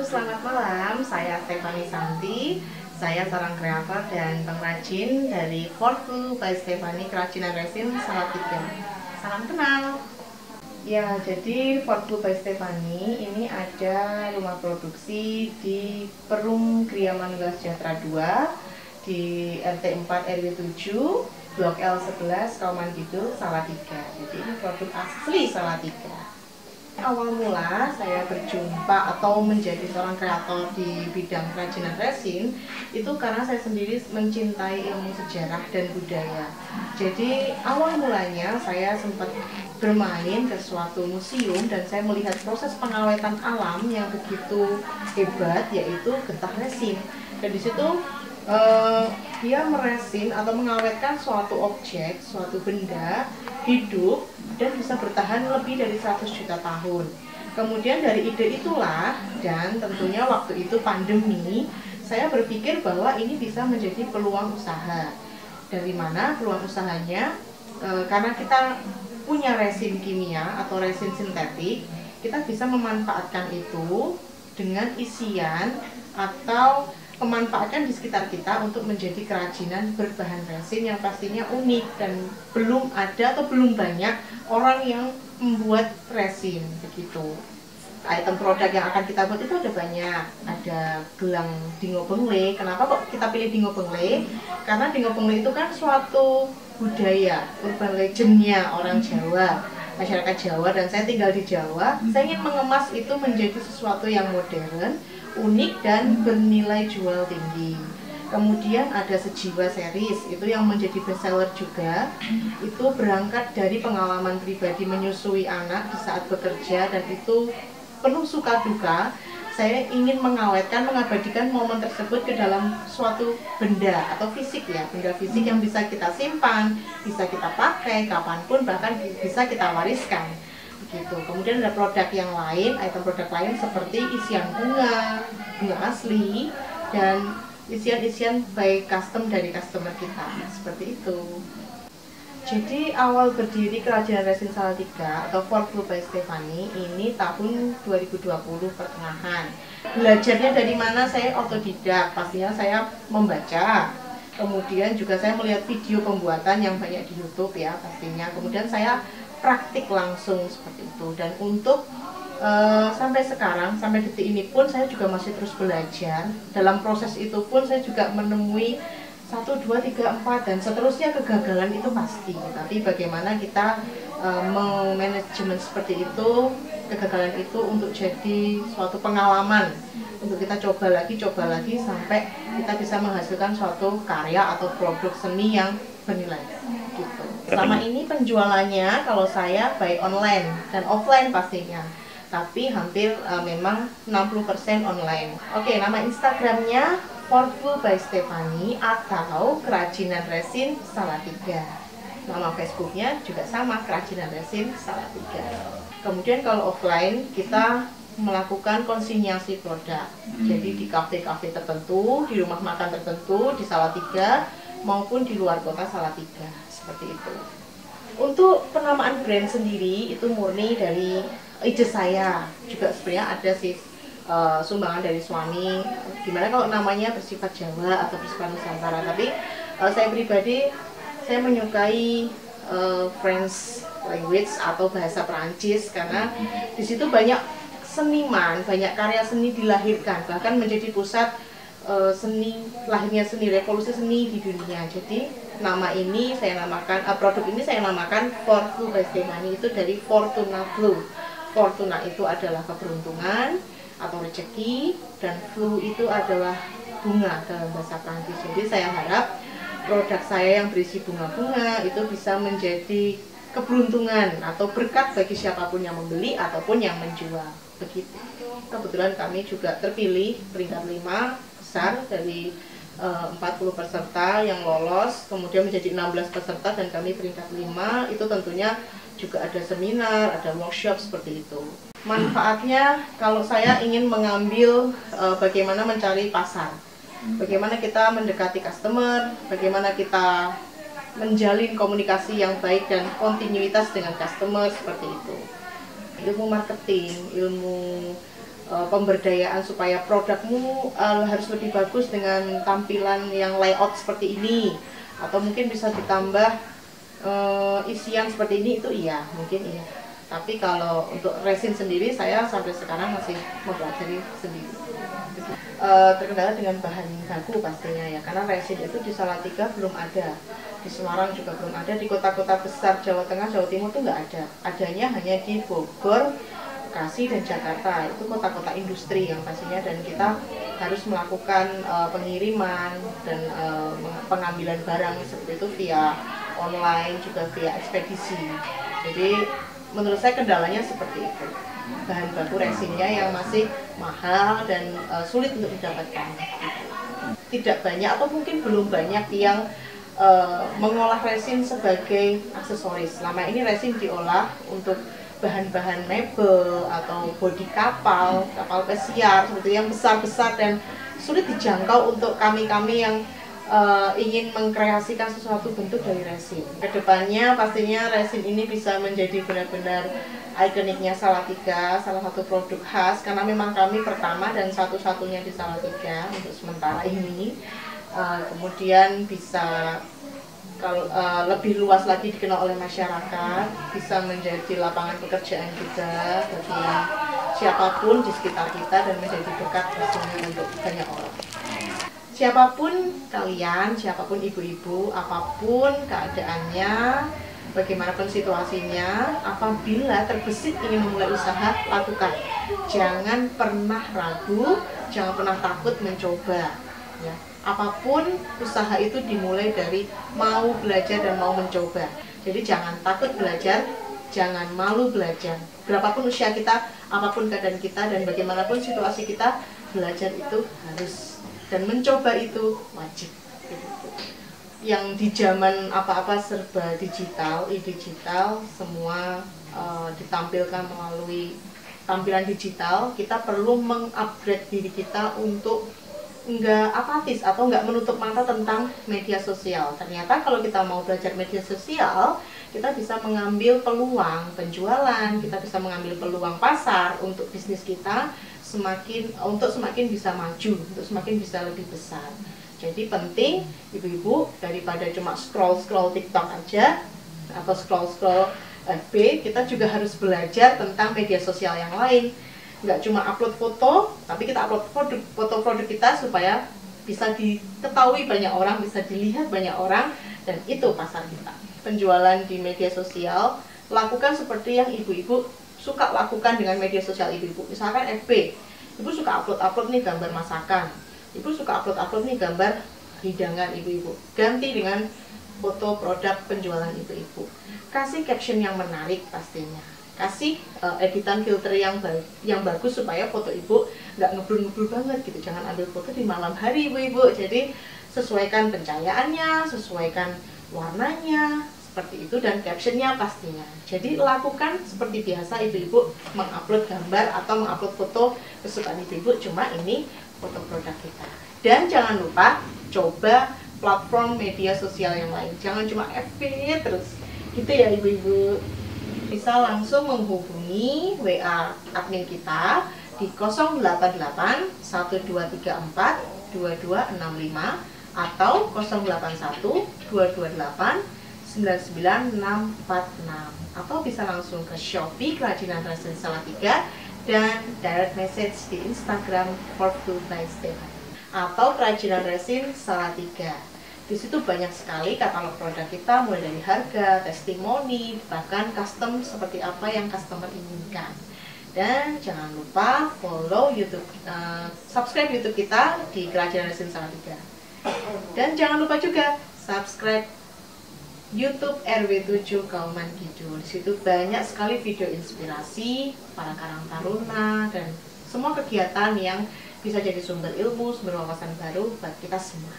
selamat malam. Saya Stephanie Santi. Saya seorang kreator dan pengrajin dari Fortful by Stephanie Kerajinan Resin Salatiga. Salam kenal. Ya, jadi Fortful by Stephanie ini ada rumah produksi di Perum Gria Manunggal Sejahtera 2 di RT 4 RW 7 Blok L11 Kauman Kidul Salatiga. Jadi ini produk asli Salatiga. Awal mula saya berjumpa atau menjadi seorang kreator di bidang kerajinan resin itu karena saya sendiri mencintai ilmu sejarah dan budaya. Jadi awal mulanya saya sempat bermain ke suatu museum dan saya melihat proses pengawetan alam yang begitu hebat, yaitu getah resin. Dan di situ dia meresin atau mengawetkan suatu objek, suatu benda hidup dan bisa bertahan lebih dari 100 juta tahun. Kemudian dari ide itulah, dan tentunya waktu itu pandemi, saya berpikir bahwa ini bisa menjadi peluang usaha. Dari mana peluang usahanya? Karena kita punya resin kimia atau resin sintetik, kita bisa memanfaatkan itu dengan isian atau memanfaatkan di sekitar kita untuk menjadi kerajinan berbahan resin yang pastinya unik dan belum ada atau belum banyak orang yang membuat resin begitu. Item produk yang akan kita buat itu ada banyak. Ada gelang Dingo Bengle. Kenapa kok kita pilih Dingo Bengle? Karena Dingo Bengle itu kan suatu budaya, urban legendnya orang Jawa, masyarakat Jawa, dan saya tinggal di Jawa. Saya ingin mengemas itu menjadi sesuatu yang modern, unik, dan bernilai jual tinggi. Kemudian ada Sejiwa Series, itu yang menjadi bestseller juga. Itu berangkat dari pengalaman pribadi menyusui anak di saat bekerja, dan itu penuh suka duka. Saya ingin mengawetkan, mengabadikan momen tersebut ke dalam suatu benda atau fisik ya, benda fisik yang bisa kita simpan, bisa kita pakai kapanpun, bahkan bisa kita wariskan. Begitu. Kemudian ada produk yang lain, item produk lain seperti isian bunga asli, dan isian-isian by custom dari customer kita, seperti itu. Jadi awal berdiri kerajinan resin Salatiga atau Fortful by Stephanie ini tahun 2020 pertengahan. Belajarnya dari mana? Saya otodidak, pastinya saya membaca. Kemudian juga saya melihat video pembuatan yang banyak di YouTube ya pastinya. Kemudian saya praktik langsung seperti itu. Dan untuk sampai sekarang, sampai detik ini pun saya juga masih terus belajar. Dalam proses itu pun saya juga menemui 1, 2, 3, 4 dan seterusnya kegagalan itu pasti. Tapi bagaimana kita memanajemen seperti itu, kegagalan itu untuk jadi suatu pengalaman untuk kita coba lagi sampai kita bisa menghasilkan suatu karya atau produk seni yang bernilai gitu. Selama ini penjualannya kalau saya by online dan offline pastinya, tapi hampir memang 60% online. Oke, nama Instagramnya Fortful by Stephanie atau Kerajinan Resin Salatiga. Nama Facebooknya juga sama, Kerajinan Resin Salatiga. Kemudian kalau offline kita melakukan konsinyasi produk. Jadi di kafe-kafe tertentu, di rumah makan tertentu di Salatiga maupun di luar kota Salatiga, seperti itu. Untuk penamaan brand sendiri itu murni dari ide saya. Juga sebenarnya ada sih sumbangan dari suami, gimana kalau namanya bersifat Jawa atau bersifat Nusantara. Tapi saya pribadi, saya menyukai French language atau bahasa Perancis karena di situ banyak seniman, banyak karya seni dilahirkan, bahkan menjadi pusat seni, lahirnya seni, revolusi seni di dunia. Jadi nama ini saya namakan, produk ini saya namakan Fortful by Stephanie, itu dari Fortuna Flow. Fortuna itu adalah keberuntungan atau rezeki, dan flow itu adalah bunga dalam bahasa Prancis. Jadi saya harap produk saya yang berisi bunga-bunga itu bisa menjadi keberuntungan atau berkat bagi siapapun yang membeli ataupun yang menjual. Begitu. Kebetulan kami juga terpilih peringkat 5 besar dari 40 peserta yang lolos, kemudian menjadi 16 peserta dan kami peringkat 5. Itu tentunya juga ada seminar, ada workshop seperti itu. Manfaatnya kalau saya ingin mengambil bagaimana mencari pasar, bagaimana kita mendekati customer, bagaimana kita menjalin komunikasi yang baik dan kontinuitas dengan customer, seperti itu. Ilmu marketing, ilmu pemberdayaan supaya produkmu harus lebih bagus dengan tampilan yang layout seperti ini, atau mungkin bisa ditambah isian seperti ini, itu iya, mungkin iya. Tapi kalau untuk resin sendiri, saya sampai sekarang masih mempelajari sendiri. Terkendala dengan bahan baku pastinya ya, karena resin itu di Salatiga belum ada, di Semarang juga belum ada, di kota-kota besar Jawa Tengah, Jawa Timur tuh nggak ada. Adanya hanya di Bogor, Bekasi, dan Jakarta. Itu kota-kota industri yang pastinya, dan kita harus melakukan pengiriman dan pengambilan barang seperti itu via online, juga via ekspedisi. Jadi menurut saya kendalanya seperti itu, bahan baku resinnya yang masih mahal dan sulit untuk didapatkan. Tidak banyak atau mungkin belum banyak yang mengolah resin sebagai aksesoris. Selama ini resin diolah untuk bahan-bahan mebel atau bodi kapal pesiar seperti yang besar-besar dan sulit dijangkau untuk kami-kami yang ingin mengkreasikan sesuatu bentuk dari resin. Kedepannya pastinya resin ini bisa menjadi benar-benar ikoniknya Salatiga, salah satu produk khas, karena memang kami pertama dan satu-satunya di Salatiga untuk sementara ini. Kemudian bisa kalau lebih luas lagi dikenal oleh masyarakat, bisa menjadi lapangan pekerjaan juga bagi siapapun di sekitar kita dan menjadi dekat pastinya untuk banyak orang. Siapapun kalian, siapapun ibu-ibu, apapun keadaannya, bagaimanapun situasinya, apabila terbesit ingin memulai usaha, lakukan. Jangan pernah ragu, jangan pernah takut mencoba. Ya. Apapun usaha itu dimulai dari mau belajar dan mau mencoba. Jadi jangan takut belajar, jangan malu belajar. Berapapun usia kita, apapun keadaan kita, dan bagaimanapun situasi kita, belajar itu harus. Dan mencoba itu wajib. Yang di zaman apa-apa serba digital, e-digital, semua ditampilkan melalui tampilan digital, kita perlu mengupgrade diri kita untuk nggak apatis atau nggak menutup mata tentang media sosial. Ternyata kalau kita mau belajar media sosial, kita bisa mengambil peluang penjualan, kita bisa mengambil peluang pasar untuk bisnis kita semakin bisa maju, untuk semakin bisa lebih besar. Jadi penting ibu-ibu, daripada cuma scroll TikTok aja atau scroll FB, kita juga harus belajar tentang media sosial yang lain. Nggak cuma upload foto, tapi kita upload foto produk kita supaya bisa diketahui banyak orang, bisa dilihat banyak orang, dan itu pasar kita. Penjualan di media sosial, lakukan seperti yang ibu-ibu suka lakukan dengan media sosial ibu-ibu. Misalkan FB, ibu suka upload nih gambar masakan, ibu suka upload nih gambar hidangan ibu-ibu. Ganti dengan foto produk penjualan ibu-ibu. Kasih caption yang menarik pastinya. Kasih editan filter yang bagus supaya foto ibu nggak ngeblur-ngeblur banget gitu. Jangan ambil foto di malam hari ibu-ibu. Jadi sesuaikan pencahayaannya, sesuaikan warnanya, seperti itu, dan captionnya pastinya. Jadi lakukan seperti biasa ibu-ibu mengupload gambar atau mengupload foto kesukaan ibu-ibu, cuma ini foto produk kita. Dan jangan lupa coba platform media sosial yang lain, jangan cuma FB terus gitu ya ibu-ibu. Bisa langsung menghubungi WA admin kita di 088 1234 2265 atau 081 228 99646, atau bisa langsung ke Shopee Kerajinan Resin Salatiga dan direct message di Instagram Fortune by Stefani atau Kerajinan Resin Salatiga. Di situ banyak sekali katalog produk kita, mulai dari harga, testimoni, bahkan custom seperti apa yang customer inginkan. Dan jangan lupa follow YouTube, subscribe YouTube kita di Kerajinan Resin Salatiga. Dan jangan lupa juga subscribe YouTube RW7 Kauman Kidul. Di situ banyak sekali video inspirasi para karang taruna dan semua kegiatan yang bisa jadi sumber ilmu, sumber wawasan baru buat kita semua.